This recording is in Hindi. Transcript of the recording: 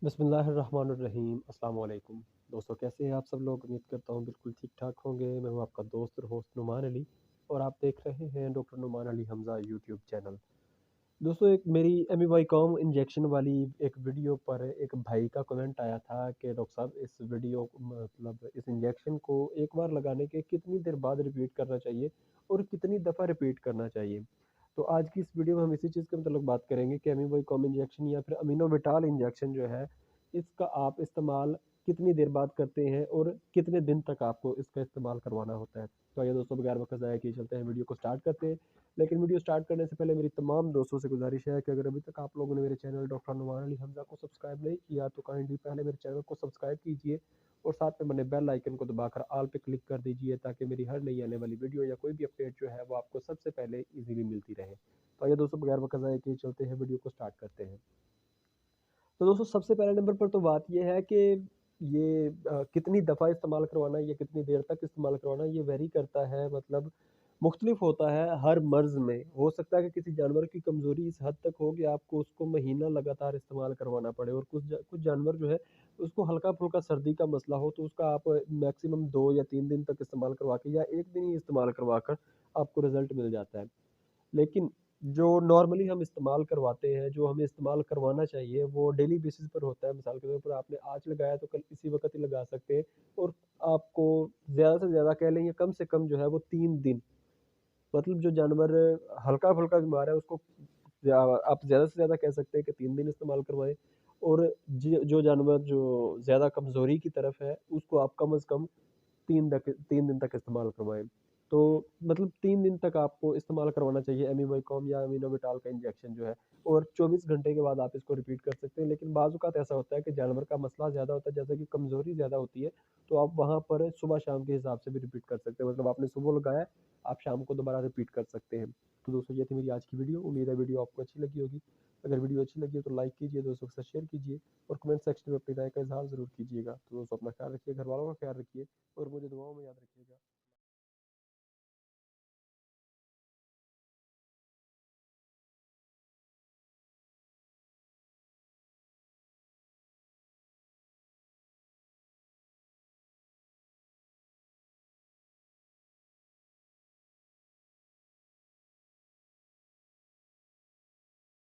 बिस्मिल्लाहिर्रहमानिर्रहीम अस्सलाम वालेकुम। दोस्तों कैसे हैं आप सब लोग? उम्मीद करता हूँ बिल्कुल ठीक-ठाक होंगे। मैं हूँ आपका दोस्त और होस्ट नुमान अली और आप देख रहे हैं doctor Numan Ali Hamza YouTube channel. दोस्तों एक मेरी एमिवाइकॉम इंजेक्शन वाली एक वीडियो पर एक भाई का कमेंट आया था कि डॉक्टर साहब इस वीडियो को मतलब इस इंजेक्शन को एक बार लगाने के कितनी देर बाद रिपीट करना चाहिए और कितनी दफ़ा रिपीट करना चाहिए। तो आज की इस वीडियो में हम इसी चीज़ के मतलब बात करेंगे कि एमिवाइकॉम इंजेक्शन या फिर अमीनोविटाल इंजेक्शन जो है, इसका आप इस्तेमाल कितनी देर बाद करते हैं और कितने दिन तक आपको इसका इस्तेमाल करवाना होता है। तो आइए दोस्तों बगैर वक़्त ज़ाया किए चलते हैं वीडियो को स्टार्ट करते हैं। लेकिन वीडियो स्टार्ट करने से पहले मेरी तमाम दोस्तों से गुजारिश है कि अगर अभी तक आप लोगों ने मेरे चैनल डॉक्टर नुमान अली हमज़ा को सब्सक्राइब नहीं किया तो काइंडली पहले मेरे चैनल को सब्सक्राइब कीजिए और साथ में बने बेल आइकन को दबाकर ऑल पे क्लिक कर दीजिए ताकि मेरी हर नई आने वाली वीडियो या कोई भी अपडेट जो है वो आपको सबसे पहले इजीली मिलती रहे। तो आइए दोस्तों बगैर वक्त ज़ाया किए चलते हैं वीडियो को स्टार्ट करते हैं। तो दोस्तों सबसे पहले नंबर पर तो बात ये है कि ये कितनी दफ़ा इस्तेमाल करवाना है या कितनी देर तक इस्तेमाल करवाना है, ये वेरी करता है मतलब मुख्तलिफ होता है हर मर्ज़ में। हो सकता है कि किसी जानवर की कमज़ोरी इस हद तक हो कि आपको उसको महीना लगातार इस्तेमाल करवाना पड़े और कुछ जानवर जो है उसको हल्का-फुल्का सर्दी का मसला हो तो उसका आप मैक्सिमम 2 या 3 दिन तक इस्तेमाल करवा के या 1 दिन ही इस्तेमाल करवा कर आपको रिज़ल्ट मिल जाता है। लेकिन जो नॉर्मली हम इस्तेमाल करवाते हैं, जो हमें इस्तेमाल करवाना चाहिए, वो डेली बेसिस पर होता है। मिसाल के तौर पर आपने आज लगाया तो कल इसी वक़्त ही लगा सकते हैं और आपको ज़्यादा से ज़्यादा कह लें या कम से कम जो है वो 3 दिन मतलब जो जानवर हल्का-फुल्का बीमार है उसको या आप ज़्यादा से ज़्यादा कह सकते हैं कि 3 दिन इस्तेमाल करवाएँ और जो जानवर जो ज़्यादा कमज़ोरी की तरफ है, उसको आप कम से कम 3 दिन तक इस्तेमाल करवाएँ। तो मतलब 3 दिन तक आपको इस्तेमाल करवाना चाहिए एमिवाइकॉम या अमीनोविटाल का इंजेक्शन जो है और 24 घंटे के बाद आप इसको रिपीट कर सकते हैं। लेकिन बाज़ औक़ात ऐसा होता है कि जानवर का मसला ज़्यादा होता है, जैसे कि कमज़ोरी ज़्यादा होती है, तो आप वहाँ पर सुबह-शाम के हिसाब से भी रिपीट कर सकते हैं। मतलब आपने सुबह लगाया है, आप शाम को दोबारा रिपीट कर सकते हैं। तो दोस्तों ये थी मेरी आज की वीडियो। उम्मीद है वीडियो आपको अच्छी लगी होगी। अगर वीडियो अच्छी लगी हो तो लाइक कीजिए, दोस्तों के साथ शेयर कीजिए और कमेंट सेक्शन में अपनी राय का इज़हार ज़रूर कीजिएगा। तो दोस्तों अपना ख़्याल रखिए, घरवालों का ख़्याल रखिए और मुझे दुआओं में याद रखिएगा।